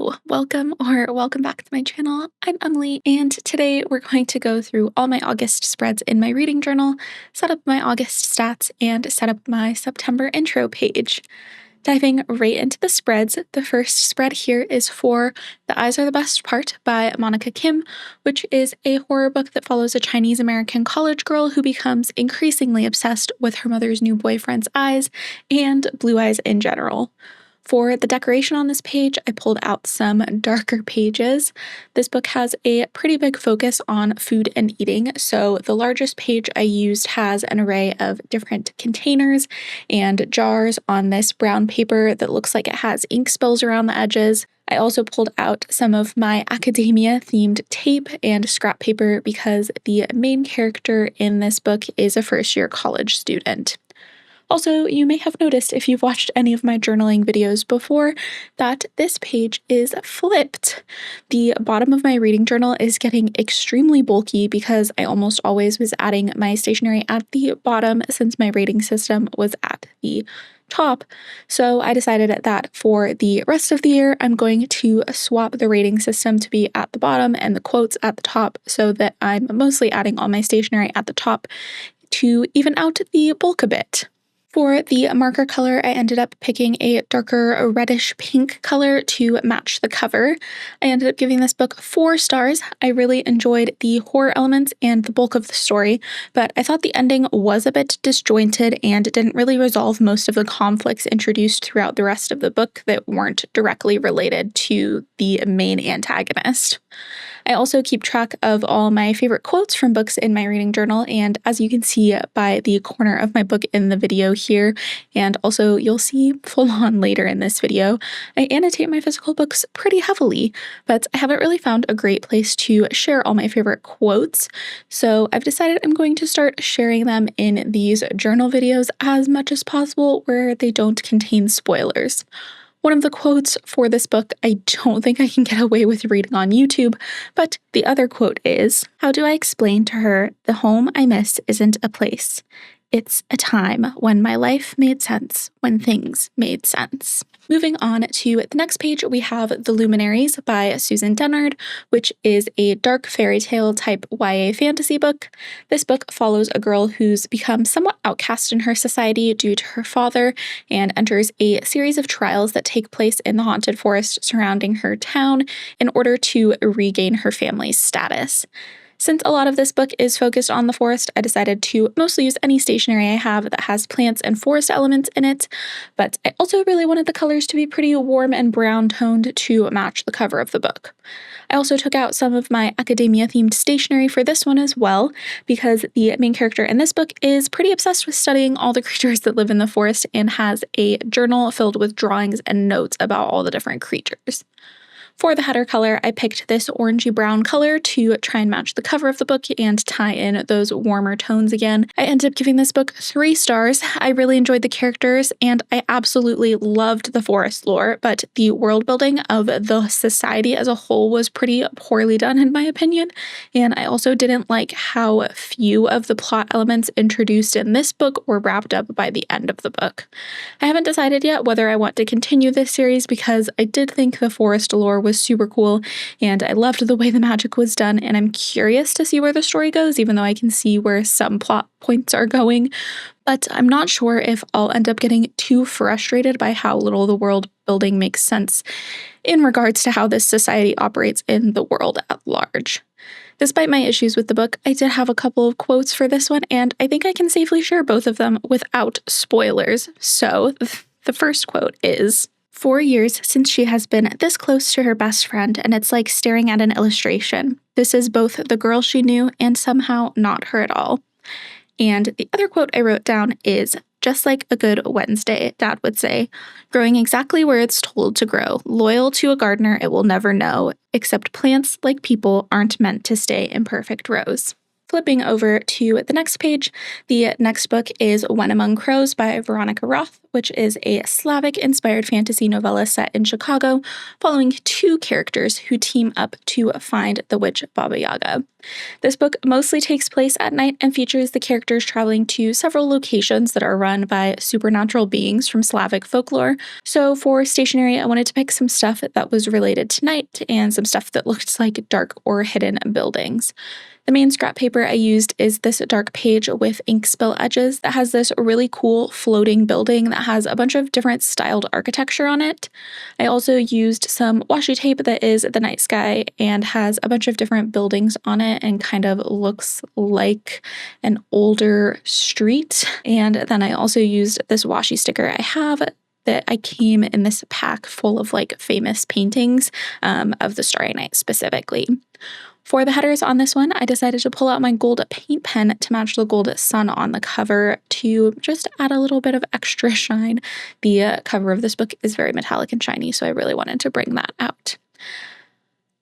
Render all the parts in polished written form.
Welcome back to my channel. I'm Emily, and today we're going to go through all my August spreads in my reading journal, set up my August stats, and set up my September intro page. Diving right into the spreads, the first spread here is for The Eyes Are the Best Part by Monica Kim, which is a horror book that follows a Chinese-American college girl who becomes increasingly obsessed with her mother's new boyfriend's eyes and blue eyes in general. For the decoration on this page, I pulled out some darker pages. This book has a pretty big focus on food and eating, so the largest page I used has an array of different containers and jars on this brown paper that looks like it has ink spills around the edges. I also pulled out some of my academia-themed tape and scrap paper because the main character in this book is a first-year college student. Also, you may have noticed if you've watched any of my journaling videos before that this page is flipped. The bottom of my reading journal is getting extremely bulky because I almost always was adding my stationery at the bottom since my rating system was at the top. So I decided that for the rest of the year, I'm going to swap the rating system to be at the bottom and the quotes at the top so that I'm mostly adding all my stationery at the top to even out the bulk a bit. For the marker color, I ended up picking a darker reddish pink color to match the cover. I ended up giving this book 4 stars. I really enjoyed the horror elements and the bulk of the story, but I thought the ending was a bit disjointed and didn't really resolve most of the conflicts introduced throughout the rest of the book that weren't directly related to the main antagonist. I also keep track of all my favorite quotes from books in my reading journal, and as you can see by the corner of my book in the video here, and also you'll see full on later in this video, I annotate my physical books pretty heavily, but I haven't really found a great place to share all my favorite quotes, so I've decided I'm going to start sharing them in these journal videos as much as possible where they don't contain spoilers. One of the quotes for this book I don't think I can get away with reading on YouTube, but the other quote is, "How do I explain to her the home I miss isn't a place? It's a time when my life made sense, when things made sense." Moving on to the next page, we have The Luminaries by Susan Dennard, which is a dark fairy tale type YA fantasy book. This book follows a girl who's become somewhat outcast in her society due to her father and enters a series of trials that take place in the haunted forest surrounding her town in order to regain her family's status. Since a lot of this book is focused on the forest, I decided to mostly use any stationery I have that has plants and forest elements in it, but I also really wanted the colors to be pretty warm and brown toned to match the cover of the book. I also took out some of my academia-themed stationery for this one as well, because the main character in this book is pretty obsessed with studying all the creatures that live in the forest and has a journal filled with drawings and notes about all the different creatures. For the header color, I picked this orangey brown color to try and match the cover of the book and tie in those warmer tones again. I ended up giving this book 3 stars. I really enjoyed the characters and I absolutely loved the forest lore, but the world building of the society as a whole was pretty poorly done in my opinion, and I also didn't like how few of the plot elements introduced in this book were wrapped up by the end of the book. I haven't decided yet whether I want to continue this series because I did think the forest lore was super cool and I loved the way the magic was done, and I'm curious to see where the story goes, even though I can see where some plot points are going, but I'm not sure if I'll end up getting too frustrated by how little the world building makes sense in regards to how this society operates in the world at large. Despite my issues with the book, I did have a couple of quotes for this one, and I think I can safely share both of them without spoilers. So the first quote is, "4 years since she has been this close to her best friend, and it's like staring at an illustration. This is both the girl she knew and somehow not her at all." And the other quote I wrote down is, "Just like a good Wednesday, Dad would say, growing exactly where it's told to grow, loyal to a gardener it will never know, except plants, like people, aren't meant to stay in perfect rows." Flipping over to the next page, the next book is When Among Crows by Veronica Roth, which is a Slavic-inspired fantasy novella set in Chicago, following two characters who team up to find the witch Baba Yaga. This book mostly takes place at night and features the characters traveling to several locations that are run by supernatural beings from Slavic folklore. So for stationery, I wanted to pick some stuff that was related to night and some stuff that looked like dark or hidden buildings. The main scrap paper I used is this dark page with ink spill edges that has this really cool floating building that has a bunch of different styled architecture on it. I also used some washi tape that is the night sky and has a bunch of different buildings on it and kind of looks like an older street. And then I also used this washi sticker I have that I came in this pack full of like famous paintings of the Starry Night specifically. For the headers on this one, I decided to pull out my gold paint pen to match the gold sun on the cover to just add a little bit of extra shine. The cover of this book is very metallic and shiny, so I really wanted to bring that out.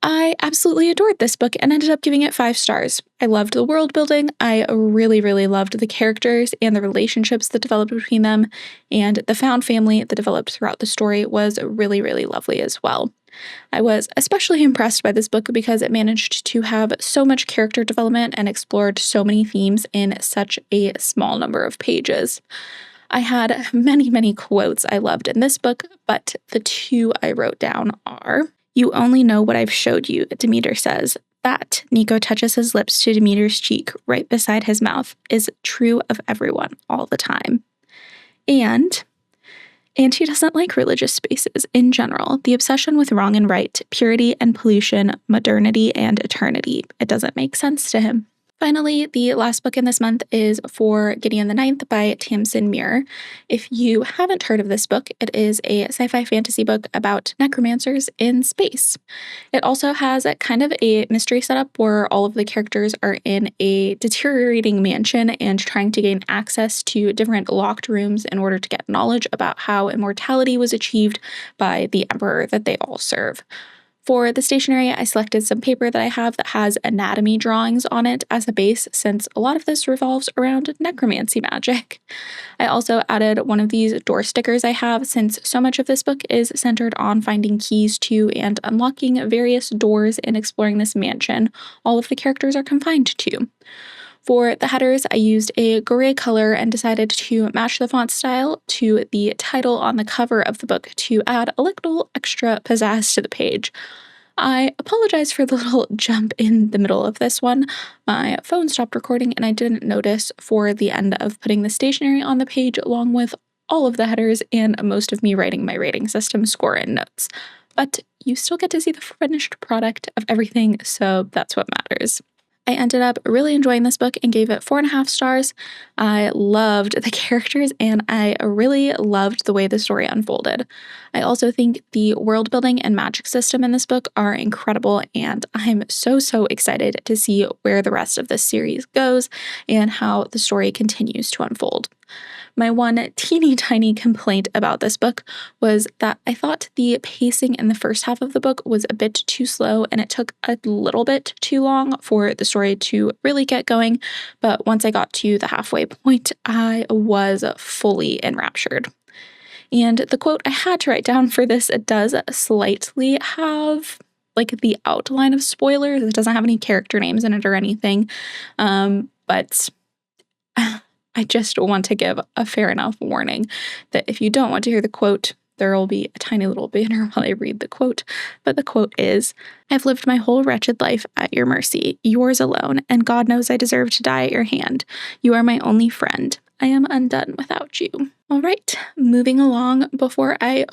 I absolutely adored this book and ended up giving it 5 stars. I loved the world building. I really, really loved the characters and the relationships that developed between them, and the found family that developed throughout the story was really, really lovely as well. I was especially impressed by this book because it managed to have so much character development and explored so many themes in such a small number of pages. I had many, many quotes I loved in this book, but the 2 I wrote down are, "You only know what I've showed you," Demeter says. That, Nico touches his lips to Demeter's cheek right beside his mouth, is true of everyone all the time. And he doesn't like religious spaces in general. The obsession with wrong and right, purity and pollution, modernity and eternity. It doesn't make sense to him. Finally, the last book in this month is For Gideon the Ninth by Tamsin Muir. If you haven't heard of this book, it is a sci-fi fantasy book about necromancers in space. It also has a kind of a mystery setup where all of the characters are in a deteriorating mansion and trying to gain access to different locked rooms in order to get knowledge about how immortality was achieved by the emperor that they all serve. For the stationery, I selected some paper that I have that has anatomy drawings on it as a base, since a lot of this revolves around necromancy magic. I also added one of these door stickers I have, since so much of this book is centered on finding keys to and unlocking various doors and exploring this mansion all of the characters are confined to. For the headers, I used a gray color and decided to match the font style to the title on the cover of the book to add a little extra pizzazz to the page. I apologize for the little jump in the middle of this one. My phone stopped recording and I didn't notice for the end of putting the stationery on the page along with all of the headers and most of me writing my rating system score and notes. But you still get to see the finished product of everything, so that's what matters. I ended up really enjoying this book and gave it 4.5 stars. I loved the characters and I really loved the way the story unfolded. I also think the world building and magic system in this book are incredible, and I'm so excited to see where the rest of this series goes and how the story continues to unfold. My one teeny tiny complaint about this book was that I thought the pacing in the first half of the book was a bit too slow and it took a little bit too long for the story to really get going, but once I got to the halfway point, I was fully enraptured. And the quote I had to write down for this, it does slightly have like the outline of spoilers. It doesn't have any character names in it or anything, but I just want to give a fair enough warning that if you don't want to hear the quote, there will be a tiny little banner while I read the quote. But the quote is, "I've lived my whole wretched life at your mercy, yours alone, and God knows I deserve to die at your hand. You are my only friend. I am undone without you." All right, moving along. Before I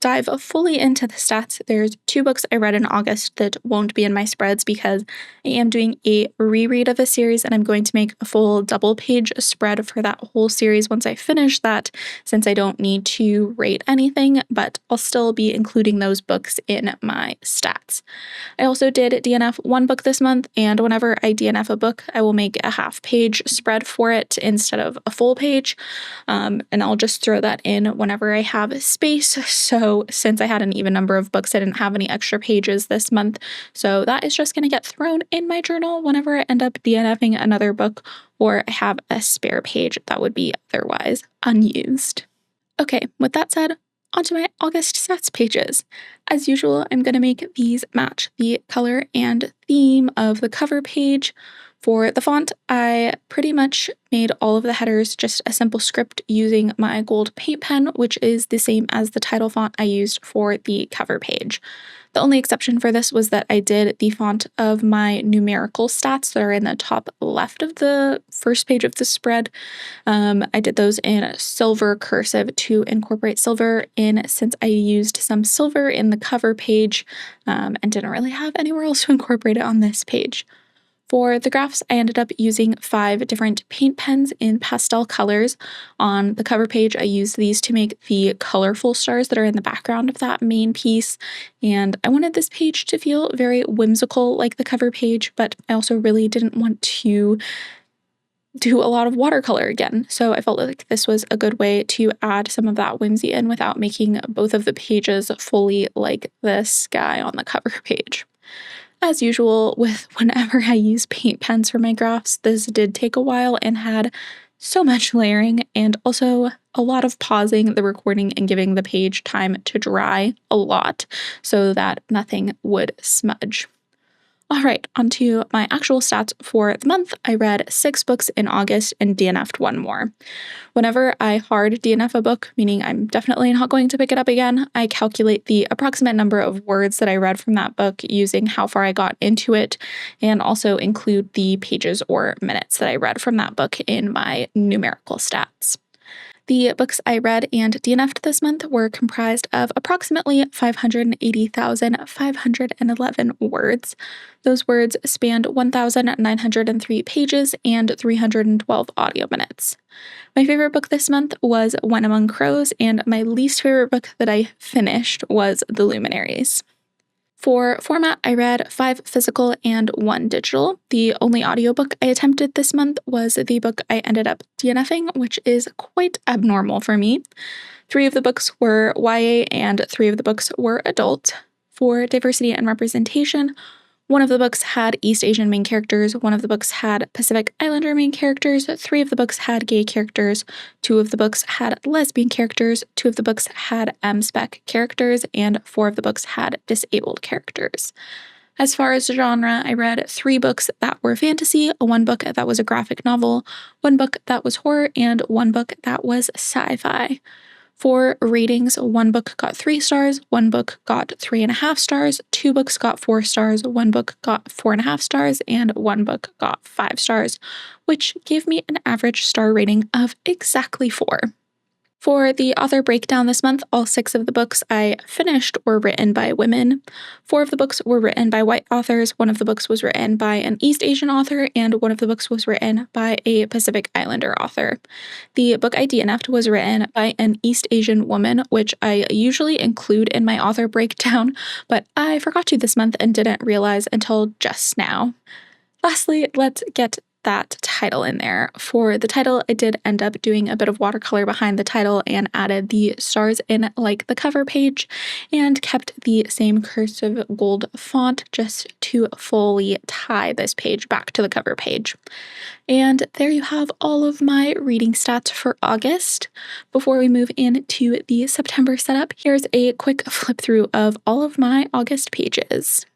dive fully into the stats, there's 2 books I read in August that won't be in my spreads because I am doing a reread of a series and I'm going to make a full double-page spread for that whole series once I finish that, since I don't need to rate anything, but I'll still be including those books in my stats. I also did DNF 1 book this month, and whenever I DNF a book, I will make a half-page spread for it instead of a full page, and I'll just throw that in whenever I have space. So So since I had an even number of books, I didn't have any extra pages this month. So that is just going to get thrown in my journal whenever I end up DNFing another book or I have a spare page that would be otherwise unused. Okay, with that said, onto my August stats pages. As usual, I'm going to make these match the color and theme of the cover page. For the font, I pretty much made all of the headers just a simple script using my gold paint pen, which is the same as the title font I used for the cover page. The only exception for this was that I did the font of my numerical stats that are in the top left of the first page of the spread. I did those in silver cursive to incorporate silver in, since I used some silver in the cover page and didn't really have anywhere else to incorporate it on this page. For the graphs, I ended up using 5 different paint pens in pastel colors. On the cover page, I used these to make the colorful stars that are in the background of that main piece. And I wanted this page to feel very whimsical like the cover page, but I also really didn't want to do a lot of watercolor again. So I felt like this was a good way to add some of that whimsy in without making both of the pages fully like this guy on the cover page. As usual, with whenever I use paint pens for my graphs, this did take a while and had so much layering and also a lot of pausing the recording and giving the page time to dry a lot so that nothing would smudge. All right, onto my actual stats for the month. I read 6 books in August and DNF'd 1 more. Whenever I hard DNF a book, meaning I'm definitely not going to pick it up again, I calculate the approximate number of words that I read from that book using how far I got into it, and also include the pages or minutes that I read from that book in my numerical stats. The books I read and DNF'd this month were comprised of approximately 580,511 words. Those words spanned 1,903 pages and 312 audio minutes. My favorite book this month was When Among Crows, and my least favorite book that I finished was The Luminaries. For format, I read 5 physical and 1 digital. The only audiobook I attempted this month was the book I ended up DNFing, which is quite abnormal for me. 3 of the books were YA and 3 of the books were adult. For diversity and representation, 1 of the books had East Asian main characters, 1 of the books had Pacific Islander main characters, 3 of the books had gay characters, 2 of the books had lesbian characters, 2 of the books had M-spec characters, and 4 of the books had disabled characters. As far as genre, I read 3 books that were fantasy, 1 book that was a graphic novel, 1 book that was horror, and 1 book that was sci-fi. For ratings, 1 book got 3 stars, 1 book got 3.5 stars, 2 books got 4 stars, 1 book got 4.5 stars, and 1 book got 5 stars, which gave me an average star rating of exactly 4. For the author breakdown this month, all 6 of the books I finished were written by women. 4 of the books were written by white authors, 1 of the books was written by an East Asian author, and 1 of the books was written by a Pacific Islander author. The book I DNF'd was written by an East Asian woman, which I usually include in my author breakdown, but I forgot to this month and didn't realize until just now. Lastly, let's get that title in there. For the title, I did end up doing a bit of watercolor behind the title and added the stars in like the cover page and kept the same cursive gold font just to fully tie this page back to the cover page. And there you have all of my reading stats for August. Before we move into the September setup, here's a quick flip through of all of my August pages.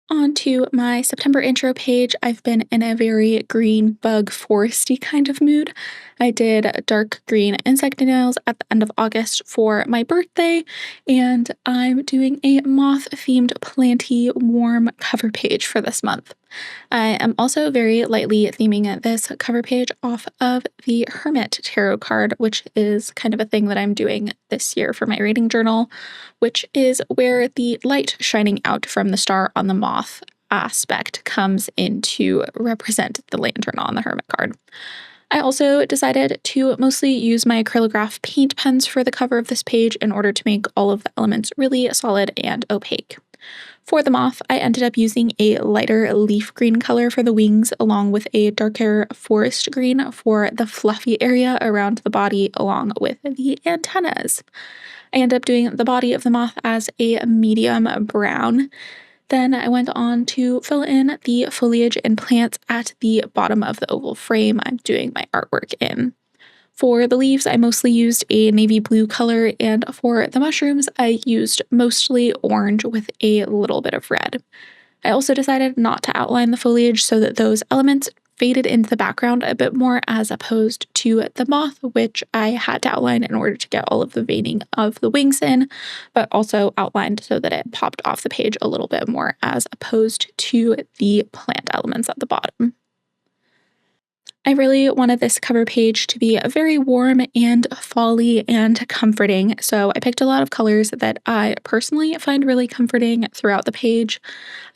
On to my September intro page, I've been in a very green bug foresty kind of mood. I did dark green insect nails at the end of August for my birthday, and I'm doing a moth-themed planty warm cover page for this month. I am also very lightly theming this cover page off of the Hermit tarot card, which is kind of a thing that I'm doing this year for my reading journal, which is where the light shining out from the star on the moth aspect comes in to represent the lantern on the Hermit card. I also decided to mostly use my Acrylograph paint pens for the cover of this page in order to make all of the elements really solid and opaque. For the moth, I ended up using a lighter leaf green color for the wings, along with a darker forest green for the fluffy area around the body, along with the antennas. I ended up doing the body of the moth as a medium brown. Then I went on to fill in the foliage and plants at the bottom of the oval frame I'm doing my artwork in. For the leaves, I mostly used a navy blue color, and for the mushrooms, I used mostly orange with a little bit of red. I also decided not to outline the foliage so that those elements faded into the background a bit more, as opposed to the moth, which I had to outline in order to get all of the veining of the wings in, but also outlined so that it popped off the page a little bit more, as opposed to the plant elements at the bottom. I really wanted this cover page to be very warm and fall-y and comforting, so I picked a lot of colors that I personally find really comforting throughout the page.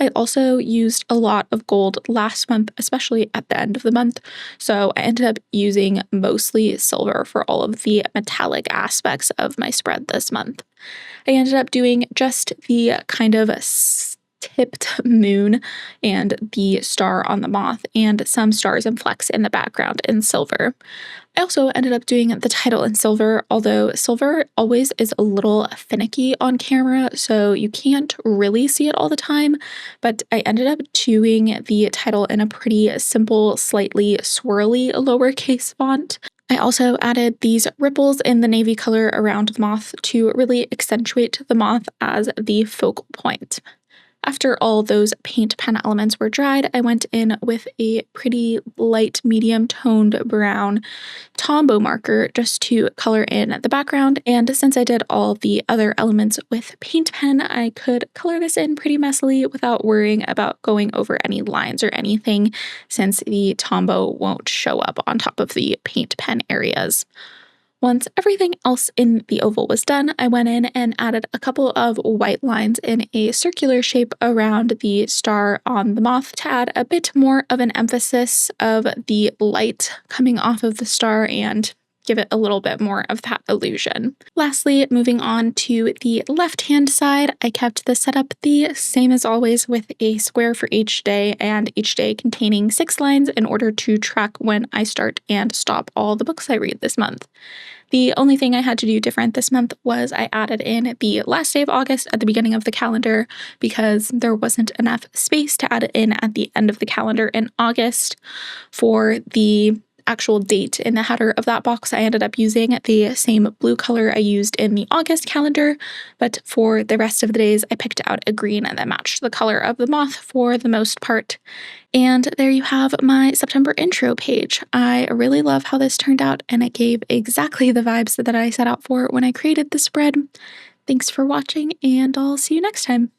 I also used a lot of gold last month, especially at the end of the month, so I ended up using mostly silver for all of the metallic aspects of my spread this month. I ended up doing just the kind of tipped moon and the star on the moth and some stars and flecks in the background in silver. I also ended up doing the title in silver, although silver always is a little finicky on camera, so you can't really see it all the time, but I ended up doing the title in a pretty simple, slightly swirly lowercase font. I also added these ripples in the navy color around the moth to really accentuate the moth as the focal point. After all those paint pen elements were dried, I went in with a pretty light medium toned brown Tombow marker just to color in the background, and since I did all the other elements with paint pen, I could color this in pretty messily without worrying about going over any lines or anything, since the Tombow won't show up on top of the paint pen areas. Once everything else in the oval was done, I went in and added a couple of white lines in a circular shape around the star on the moth to add a bit more of an emphasis of the light coming off of the star and give it a little bit more of that illusion. Lastly, moving on to the left-hand side, I kept the setup the same as always with a square for each day, and each day containing 6 lines in order to track when I start and stop all the books I read this month. The only thing I had to do different this month was I added in the last day of August at the beginning of the calendar because there wasn't enough space to add it in at the end of the calendar in August. For the actual date in the header of that box, I ended up using the same blue color I used in the August calendar, but for the rest of the days, I picked out a green that matched the color of the moth for the most part. And there you have my September intro page. I really love how this turned out, and it gave exactly the vibes that I set out for when I created the spread. Thanks for watching, and I'll see you next time.